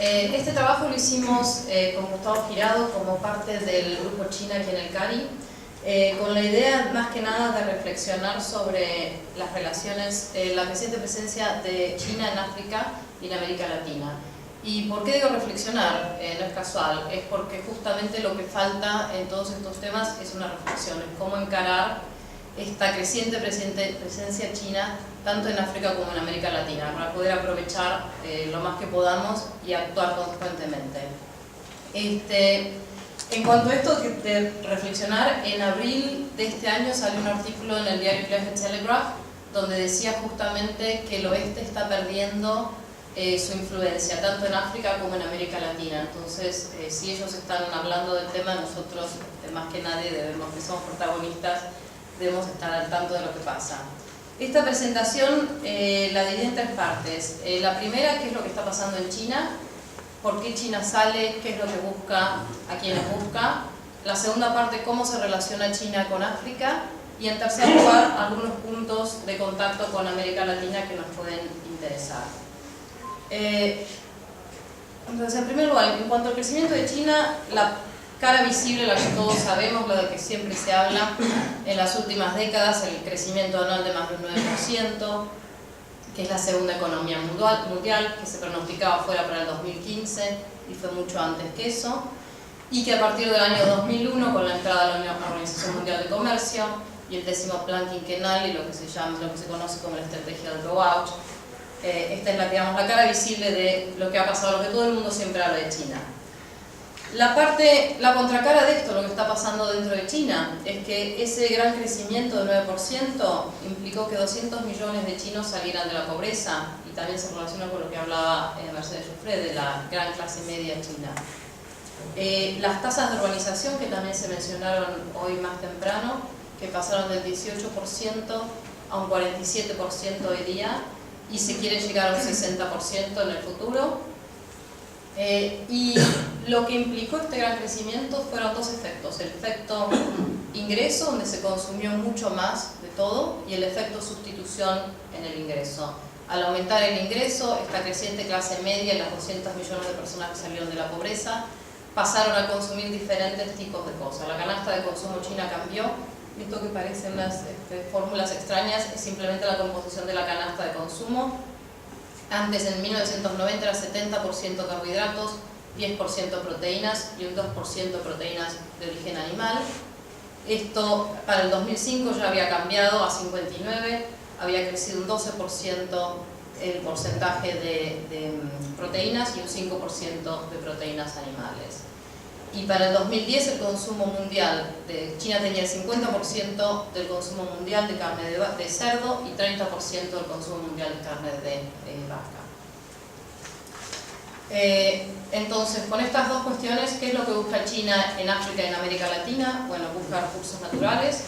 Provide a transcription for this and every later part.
Este trabajo lo hicimos con Gustavo Girado como parte del grupo China aquí en el CARI, con la idea más que nada de reflexionar sobre las relaciones, la creciente presencia de China en África y en América Latina. ¿Y por qué digo reflexionar? No es casual, es porque justamente lo que falta en todos estos temas es una reflexión, es cómo encarar esta creciente presencia china tanto en África como en América Latina, para poder aprovechar lo más que podamos y actuar consecuentemente. En cuanto a esto de reflexionar, en abril de este año salió un artículo en el diario Cleveland Telegraph donde decía justamente que el oeste está perdiendo su influencia, tanto en África como en América Latina. Entonces, si ellos están hablando del tema, nosotros, más que nadie, debemos, que somos protagonistas, debemos estar al tanto de lo que pasa. Esta presentación la dividí en tres partes. La primera, qué es lo que está pasando en China, por qué China sale, qué es lo que busca, a quienes busca. La segunda parte, cómo se relaciona China con África. Y en tercer lugar, algunos puntos de contacto con América Latina que nos pueden interesar. Entonces, en primer lugar, en cuanto al crecimiento de China, la cara visible, la que todos sabemos, la de que siempre se habla en las últimas décadas, el crecimiento anual de más del 9%, que es la segunda economía mundial, que se pronosticaba fuera para el 2015 y fue mucho antes que eso, y que a partir del año 2001, con la entrada de la Organización Mundial de Comercio y el 10º plan quinquenal y lo que se conoce como la estrategia del Go-Out, esta es la cara visible de lo que ha pasado, lo que todo el mundo siempre habla de China. La contracara de esto, lo que está pasando dentro de China, es que ese gran crecimiento del 9% implicó que 200 millones de chinos salieran de la pobreza, y también se relaciona con lo que hablaba Mercedes Giuffre de la gran clase media china. Las tasas de urbanización, que también se mencionaron hoy más temprano, que pasaron del 18% a un 47% hoy día, y se quiere llegar a un 60% en el futuro. Y lo que implicó este gran crecimiento fueron dos efectos: el efecto ingreso, donde se consumió mucho más de todo, y el efecto sustitución en el ingreso. Al aumentar el ingreso, esta creciente clase media y las 200 millones de personas que salieron de la pobreza pasaron a consumir diferentes tipos de cosas. La canasta de consumo china cambió. Esto que parecen unas fórmulas extrañas es simplemente la composición de la canasta de consumo. Antes, en 1990, era 70% carbohidratos, 10% proteínas y un 2% proteínas de origen animal. Esto para el 2005 ya había cambiado a 59%, había crecido un 12% el porcentaje de proteínas y un 5% de proteínas animales. Y para el 2010 el consumo mundial de China tenía el 50% del consumo mundial de carne de cerdo y 30% del consumo mundial de carne de vaca. Entonces, con estas dos cuestiones, ¿qué es lo que busca China en África y en América Latina? Bueno, busca recursos naturales,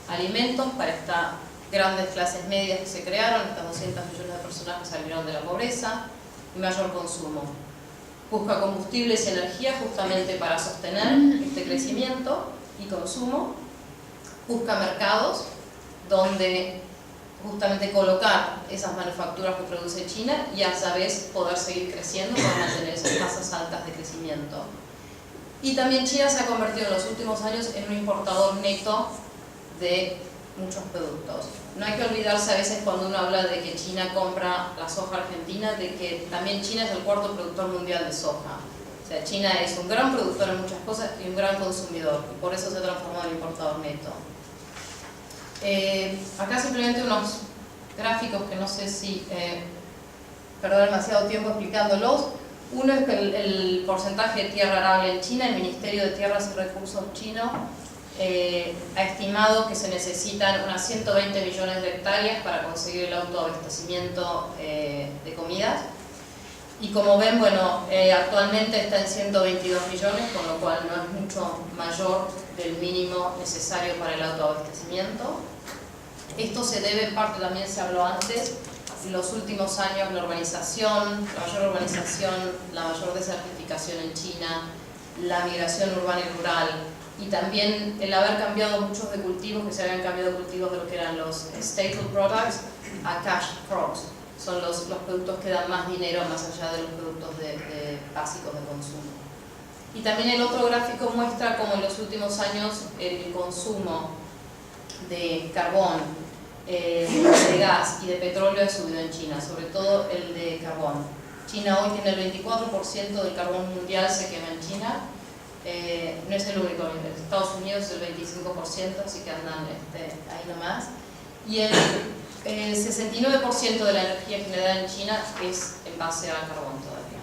alimentos para estas grandes clases medias que se crearon, estas 200 millones de personas que salieron de la pobreza, y mayor consumo. Busca combustibles y energía justamente para sostener este crecimiento y consumo. Busca mercados donde justamente colocar esas manufacturas que produce China y a la vez poder seguir creciendo para mantener esas tasas altas de crecimiento. Y también China se ha convertido en los últimos años en un importador neto de muchos productos. No hay que olvidarse a veces cuando uno habla de que China compra la soja argentina, de que también China es el cuarto productor mundial de soja. O sea, China es un gran productor en muchas cosas y un gran consumidor, y por eso se ha transformado en importador neto. Acá simplemente unos gráficos que no sé si perder demasiado tiempo explicándolos. Uno es el porcentaje de tierra arable en China. El Ministerio de Tierras y Recursos chino ha estimado que se necesitan unas 120 millones de hectáreas para conseguir el autoabastecimiento de comidas. Y como ven, bueno, actualmente está en 122 millones, con lo cual no es mucho mayor del mínimo necesario para el autoabastecimiento. Esto se debe, en parte también se habló antes, en los últimos años la urbanización, la mayor urbanización, la mayor desertificación en China, la migración urbana y rural, y también el haber cambiado muchos de cultivos, que se habían cambiado cultivos de lo que eran los staple products a cash crops. son los productos que dan más dinero más allá de los productos básicos de consumo. Y también el otro gráfico muestra cómo en los últimos años el consumo de carbón, de gas y de petróleo ha subido en China, sobre todo el de carbón. China hoy tiene el 24% del carbón mundial se quema en China. No es el único, en Estados Unidos es el 25%, así que andan ahí nomás. Y el 69% de la energía generada en China es en base al carbón todavía.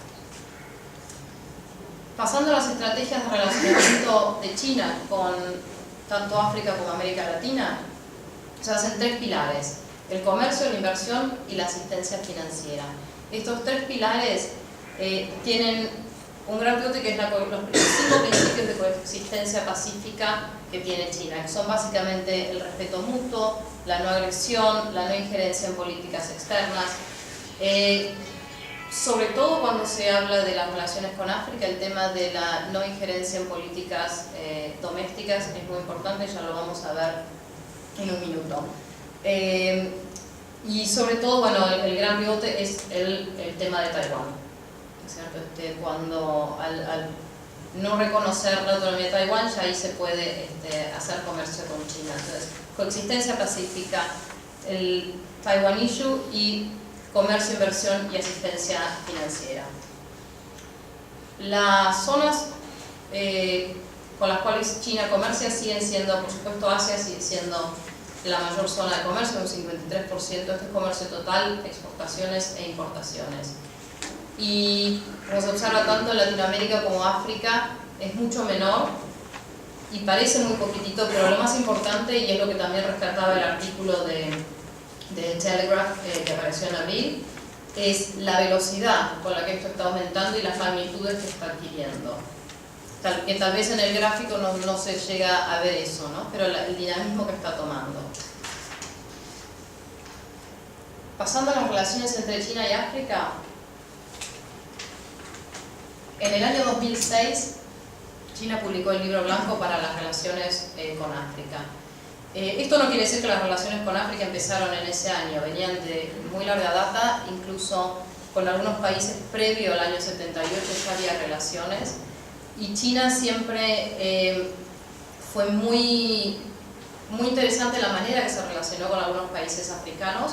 Pasando a las estrategias de relacionamiento de China con tanto África como América Latina, se hacen tres pilares: el comercio, la inversión y la asistencia financiera. Estos tres pilares tienen un gran pivote que es los 5 principios de coexistencia pacífica que tiene China, que son básicamente el respeto mutuo, la no agresión, la no injerencia en políticas externas. Sobre todo cuando se habla de las relaciones con África, el tema de la no injerencia en políticas domésticas es muy importante, ya lo vamos a ver en un minuto. Y sobre todo, bueno, el gran pivote es el tema de Taiwán. ¿Cierto? Cuando al no reconocer la autonomía de Taiwán, ya ahí se puede hacer comercio con China. Entonces, coexistencia pacífica, el Taiwan Issue y comercio, inversión y asistencia financiera. Las zonas con las cuales China comercia siguen siendo, por supuesto, Asia sigue siendo la mayor zona de comercio, un 53%, este es comercio total, exportaciones e importaciones. Y como se observa tanto en Latinoamérica como África, es mucho menor y parece muy poquitito, pero lo más importante, y es lo que también rescataba el artículo de Telegraph que apareció en abril, es la velocidad con la que esto está aumentando y las magnitudes que está adquiriendo. Que tal vez en el gráfico no se llega a ver eso, ¿no? Pero el dinamismo que está tomando. Pasando a las relaciones entre China y África, en el año 2006 China publicó el libro blanco para las relaciones con África. Esto no quiere decir que las relaciones con África empezaron en ese año, venían de muy larga data, incluso con algunos países previo al año 78 ya había relaciones, y China siempre fue muy interesante la manera que se relacionó con algunos países africanos.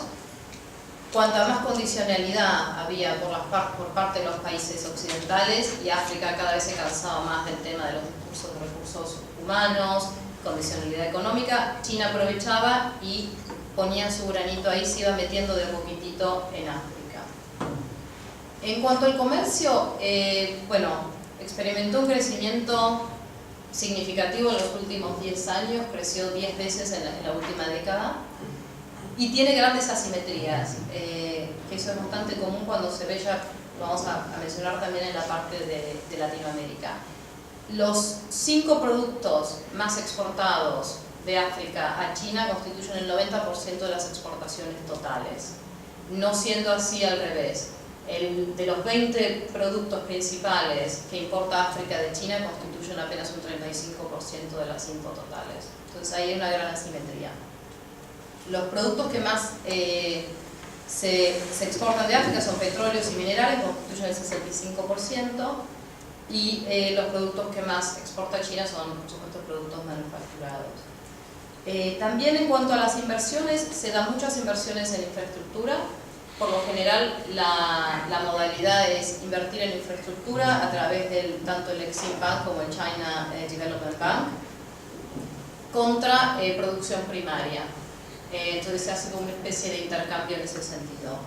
Cuanta más condicionalidad había por parte de los países occidentales, y África cada vez se cansaba más del tema de los discursos de recursos humanos, condicionalidad económica, China aprovechaba y ponía su granito ahí, se iba metiendo de poquitito en África. En cuanto al comercio, bueno, experimentó un crecimiento significativo en los últimos 10 años, creció 10 veces en la última década. Y tiene grandes asimetrías, que eso es bastante común cuando se ve, ya lo vamos a mencionar también en la parte de Latinoamérica. Los 5 productos más exportados de África a China constituyen el 90% de las exportaciones totales, no siendo así al revés. De los 20 productos principales que importa África de China constituyen apenas un 35% de las import totales. Entonces ahí hay una gran asimetría. Los productos que más se exportan de África son petróleos y minerales, constituyen el 65%, y los productos que más exporta China son, por supuesto, productos manufacturados. También en cuanto a las inversiones, se dan muchas inversiones en infraestructura. Por lo general, la modalidad es invertir en infraestructura a través de tanto el Exim Bank como el China Development Bank, contra producción primaria. Entonces se hace como una especie de intercambio en ese sentido.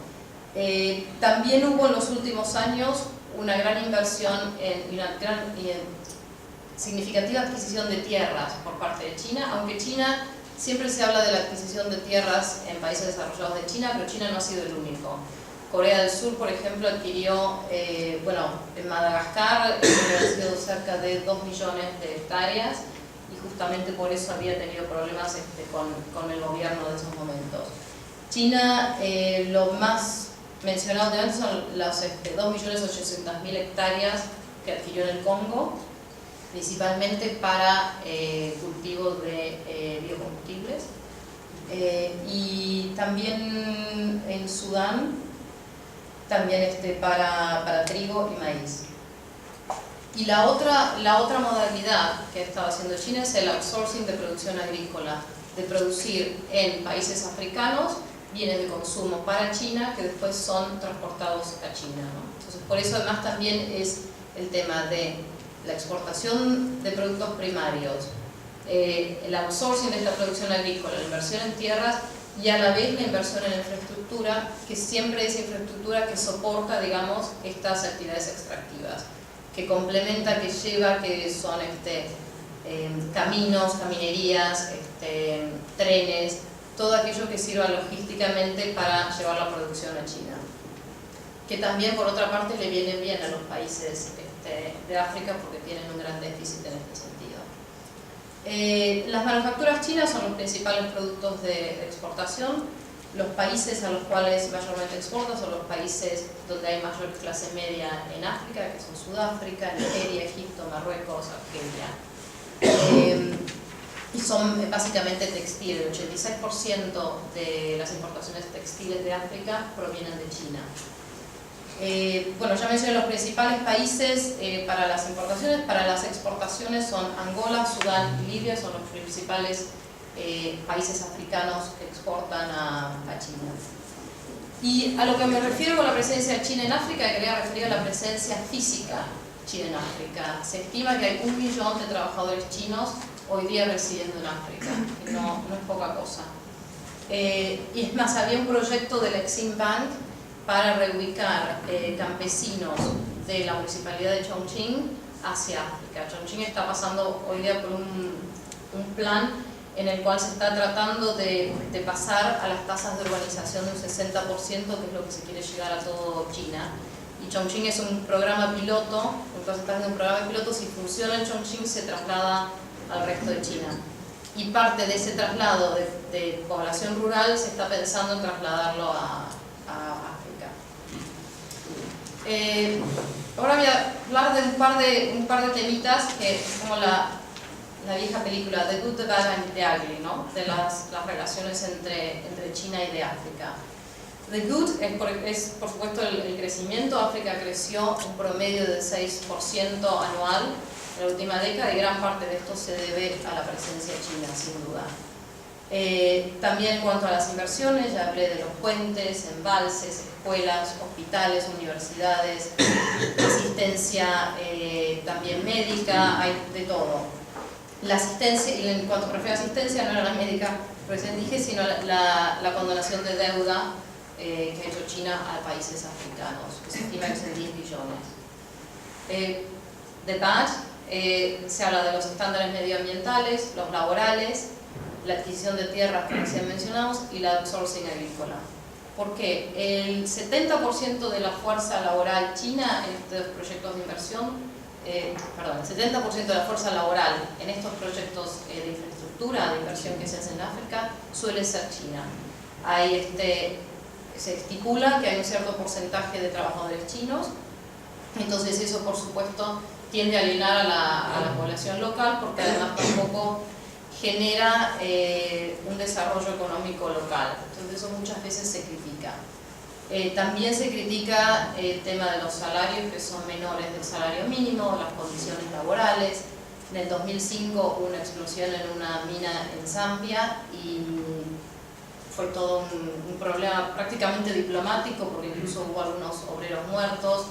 También hubo en los últimos años una gran inversión y una gran significativa adquisición de tierras por parte de China, aunque China, siempre se habla de la adquisición de tierras en países desarrollados de China, pero China no ha sido el único. Corea del Sur, por ejemplo, adquirió, bueno, en Madagascar han sido cerca de 2 millones de hectáreas, y justamente por eso había tenido problemas con el gobierno de esos momentos. China, lo más mencionado de antes son las 2.800.000 hectáreas que adquirió en el Congo, principalmente para cultivo de biocombustibles, y también en Sudán también para trigo y maíz. Y la otra modalidad que estaba haciendo China es el outsourcing de producción agrícola, de producir en países africanos bienes de consumo para China que después son transportados a China, ¿no? Entonces, por eso además también es el tema de la exportación de productos primarios, el outsourcing de esta producción agrícola, la inversión en tierras y a la vez la inversión en la infraestructura, que siempre es infraestructura que soporta, digamos, estas actividades extractivas, que complementa, que lleva, que son caminos, caminerías, trenes, todo aquello que sirva logísticamente para llevar la producción a China. Que también, por otra parte, le viene bien a los países de África porque tienen un gran déficit en este sentido. Las manufacturas chinas son los principales productos de exportación. Los países a los cuales mayormente exportan son los países donde hay mayor clase media en África, que son Sudáfrica, Nigeria, Egipto, Marruecos, Argelia. Y son básicamente textiles. El 86% de las importaciones textiles de África provienen de China. Bueno, ya mencioné los principales países para las importaciones. Para las exportaciones son Angola, Sudán y Libia, son los principales países africanos que exportan a China. Y a lo que me refiero con la presencia de China en África, quería referir a la presencia física china en África. Se estima que hay 1 millón de trabajadores chinos hoy día residiendo en África, que no es poca cosa. Y es más, había un proyecto del Exim Bank para reubicar campesinos de la municipalidad de Chongqing hacia África. Chongqing está pasando hoy día por un plan en el cual se está tratando de pasar a las tasas de urbanización de un 60%, que es lo que se quiere llegar a todo China. Y Chongqing es un programa piloto, entonces está haciendo un programa piloto, si funciona en Chongqing se traslada al resto de China. Y parte de ese traslado de población rural se está pensando en trasladarlo a África. Ahora voy a hablar de un par de temitas que es como la vieja película The Good, The Bad and The Ugly, ¿no? De las relaciones entre China y de África. The Good es por supuesto el crecimiento. África creció un promedio de 6% anual en la última década y gran parte de esto se debe a la presencia china, sin duda. También en cuanto a las inversiones, ya hablé de los puentes, embalses, escuelas, hospitales, universidades, asistencia también médica, hay de todo. La asistencia, y en cuanto prefiero asistencia, no era la médica, recién dije, sino la condonación de deuda que ha hecho China a países africanos, que se estima que es de 10 billones. The Bad, se habla de los estándares medioambientales, los laborales, la adquisición de tierras que recién mencionamos y la outsourcing agrícola. ¿Por qué? El 70% de la fuerza laboral china en estos proyectos de inversión, el 70% de la fuerza laboral en estos proyectos de infraestructura, de inversión que se hacen en África, suele ser china. Se estipula que hay un cierto porcentaje de trabajadores chinos, entonces eso por supuesto tiende a alienar a la población local, porque además tampoco genera un desarrollo económico local. Entonces eso muchas veces se critica. También se critica el tema de los salarios que son menores del salario mínimo, las condiciones laborales. En el 2005 hubo una explosión en una mina en Zambia y fue todo un problema prácticamente diplomático, porque incluso hubo algunos obreros muertos.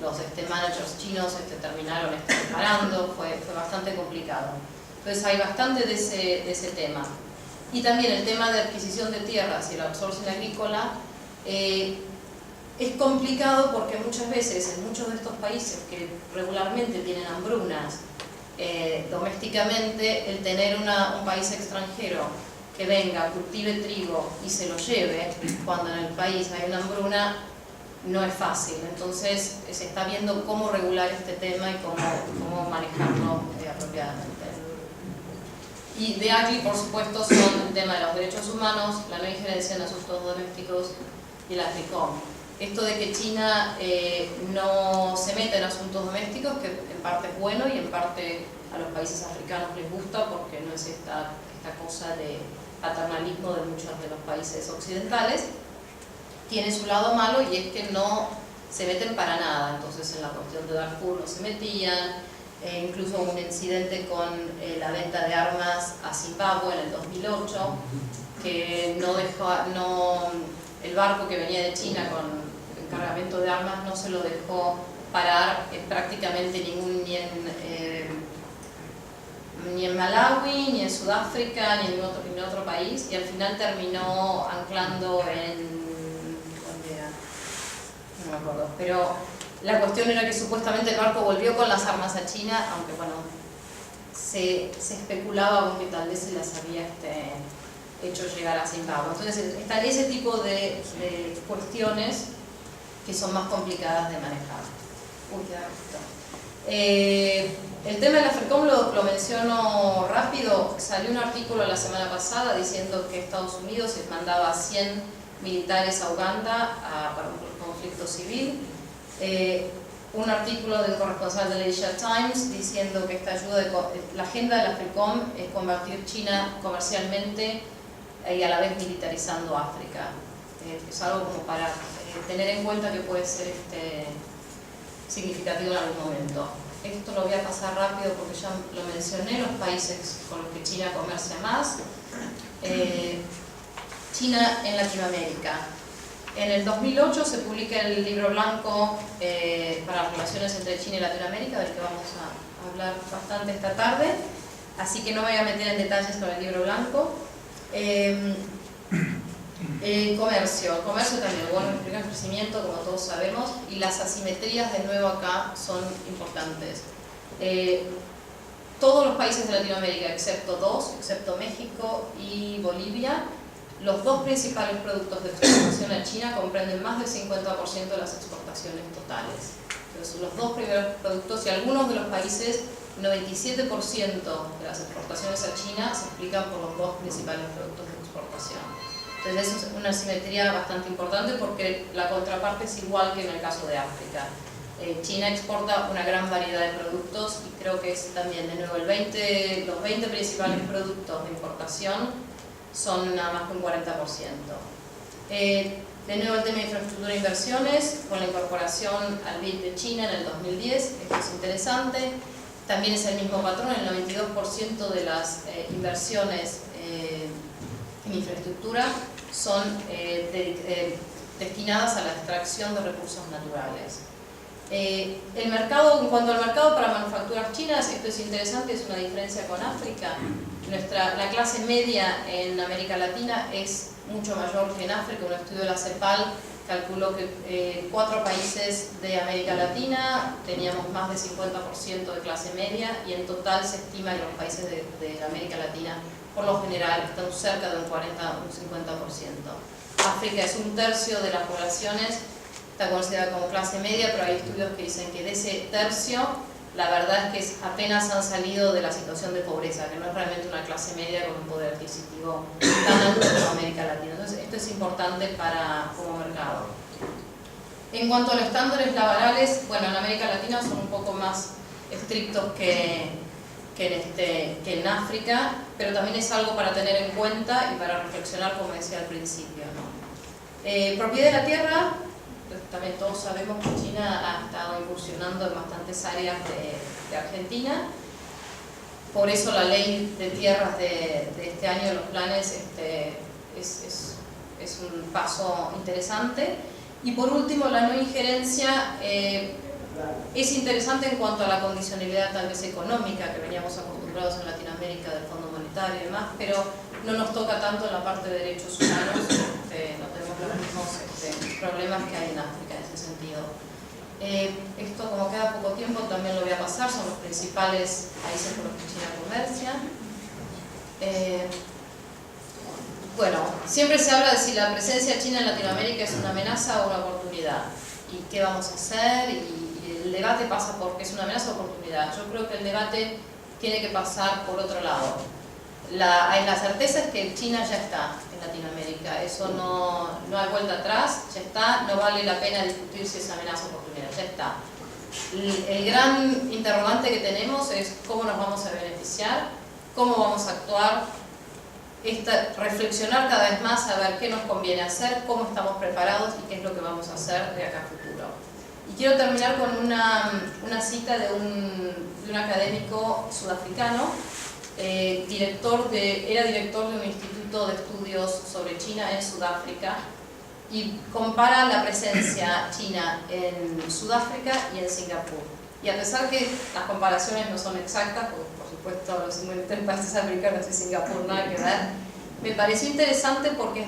Los managers chinos terminaron parando, fue bastante complicado. Entonces hay bastante de ese tema. Y también el tema de adquisición de tierras y el outsourcing agrícola es complicado porque muchas veces en muchos de estos países que regularmente tienen hambrunas domésticamente, el tener un país extranjero que venga, cultive trigo y se lo lleve, cuando en el país hay una hambruna, no es fácil. Entonces se está viendo cómo regular este tema y cómo manejarlo apropiadamente. Y de aquí, por supuesto, son el tema de los derechos humanos, la no injerencia en asuntos domésticos y la AFRICOM. Esto de que China no se mete en asuntos domésticos, que en parte es bueno y en parte a los países africanos les gusta, porque no es esta cosa de paternalismo de muchos de los países occidentales. tiene su lado malo, y es que no se meten para nada. Entonces en la cuestión de Darfur no se metían, incluso hubo un incidente con la venta de armas a Zimbabue en el 2008, que el barco que venía de China con el cargamento de armas no se lo dejó parar prácticamente ni en Malawi, ni en Sudáfrica, ni en otro país, y al final terminó anclando ¿dónde era? No me acuerdo, pero la cuestión era que supuestamente el barco volvió con las armas a China, aunque bueno, se especulaba con que tal vez se las había hecho llegar a Zimbabue. Entonces están ese tipo de cuestiones que son más complicadas de manejar. El tema del AFRICOM lo menciono rápido. Salió un artículo la semana pasada diciendo que Estados Unidos mandaba 100 militares a Uganda para un conflicto civil. Un artículo del corresponsal del Asia Times diciendo que esta ayuda, la agenda del AFRICOM es convertir China comercialmente y a la vez militarizando África. Es algo como para tener en cuenta que puede ser significativo en algún momento. Esto lo voy a pasar rápido porque ya lo mencioné, los países con los que China comercia más. China en Latinoamérica. En el 2008 se publica el libro blanco para las relaciones entre China y Latinoamérica, del que vamos a hablar bastante esta tarde, así que no me voy a meter en detalles con el libro blanco. Comercio también, bueno, implica crecimiento, como todos sabemos, y las asimetrías de nuevo acá son importantes. Todos los países de Latinoamérica, excepto México y Bolivia, los dos principales productos de exportación a China comprenden más del 50% de las exportaciones totales. Entonces, los dos primeros productos, y algunos de los países, 97% de las exportaciones a China se explican por los dos principales productos de exportación. Entonces, eso es una asimetría bastante importante porque la contraparte es igual que en el caso de África. China exporta una gran variedad de productos y creo que es también, de nuevo, los 20 principales productos de importación son nada más que un 40%. De nuevo el tema de infraestructura e inversiones, con la incorporación al BID de China en el 2010, esto es interesante. También es el mismo patrón, el 92% de las inversiones en infraestructura son destinadas a la extracción de recursos naturales. En cuanto al mercado para manufacturas chinas, esto es interesante, es una diferencia con África. La clase media en América Latina es mucho mayor que en África. Un estudio de la CEPAL calculó que 4 países de América Latina teníamos más de 50% de clase media, y en total se estima que los países de América Latina por lo general están cerca de un 40 o un 50%. África es 1/3 de las poblaciones, está considerada como clase media, pero hay estudios que dicen que de ese tercio, la verdad es que apenas han salido de la situación de pobreza, que no es realmente una clase media con un poder adquisitivo tan alto como América Latina. Entonces, esto es importante como mercado. En cuanto a los estándares laborales, bueno, en América Latina son un poco más estrictos que en África, pero también es algo para tener en cuenta y para reflexionar, como decía al principio, ¿no? Propiedad de la tierra. También todos sabemos que China ha estado incursionando en bastantes áreas de Argentina. Por eso la ley de tierras de este año de los planes es un paso interesante. Y por último, la no injerencia es interesante en cuanto a la condicionalidad tal vez económica que veníamos acostumbrados en Latinoamérica del Fondo Monetario y demás, pero no nos toca tanto en la parte de derechos humanos, no tenemos los mismos problemas que hay en África en ese sentido. Esto, como queda poco tiempo, también lo voy a pasar, son los principales países con los que China comercia. Bueno, siempre se habla de si la presencia china en Latinoamérica es una amenaza o una oportunidad, y qué vamos a hacer, y el debate pasa por qué es una amenaza o oportunidad. Yo creo que el debate tiene que pasar por otro lado. La certeza es que China ya está en Latinoamérica, eso no hay vuelta atrás, ya está, no vale la pena discutir si es amenaza o oportunidad, ya está. El gran interrogante que tenemos es cómo nos vamos a beneficiar, cómo vamos a actuar reflexionar cada vez más a ver qué nos conviene hacer, cómo estamos preparados y qué es lo que vamos a hacer de acá a futuro. Y quiero terminar con una cita de un académico sudafricano, era director de un instituto de estudios sobre China en Sudáfrica, y compara la presencia china en Sudáfrica y en Singapur. Y a pesar que las comparaciones no son exactas, porque por supuesto los 53 países africanos y Singapur nada que ver, me pareció interesante porque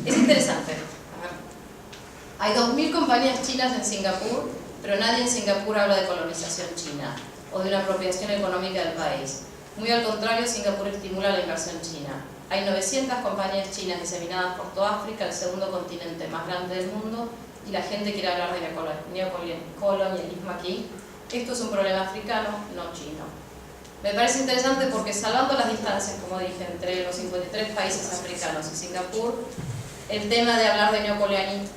es interesante. Hay 2.000 compañías chinas en Singapur, pero nadie en Singapur habla de colonización china o de una apropiación económica del país. Muy al contrario, Singapur estimula la inversión china. Hay 900 compañías chinas diseminadas por toda África, el segundo continente más grande del mundo, y la gente quiere hablar de neocolonialismo aquí. Esto es un problema africano, no chino. Me parece interesante porque, salvando las distancias, como dije, entre los 53 países africanos y Singapur, el tema de hablar de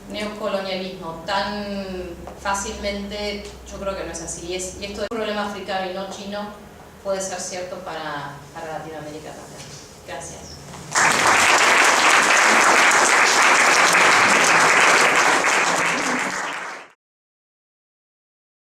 neocolonialismo tan fácilmente, yo creo que no es así. Y esto de un problema africano y no chino puede ser cierto para Latinoamérica también. Gracias.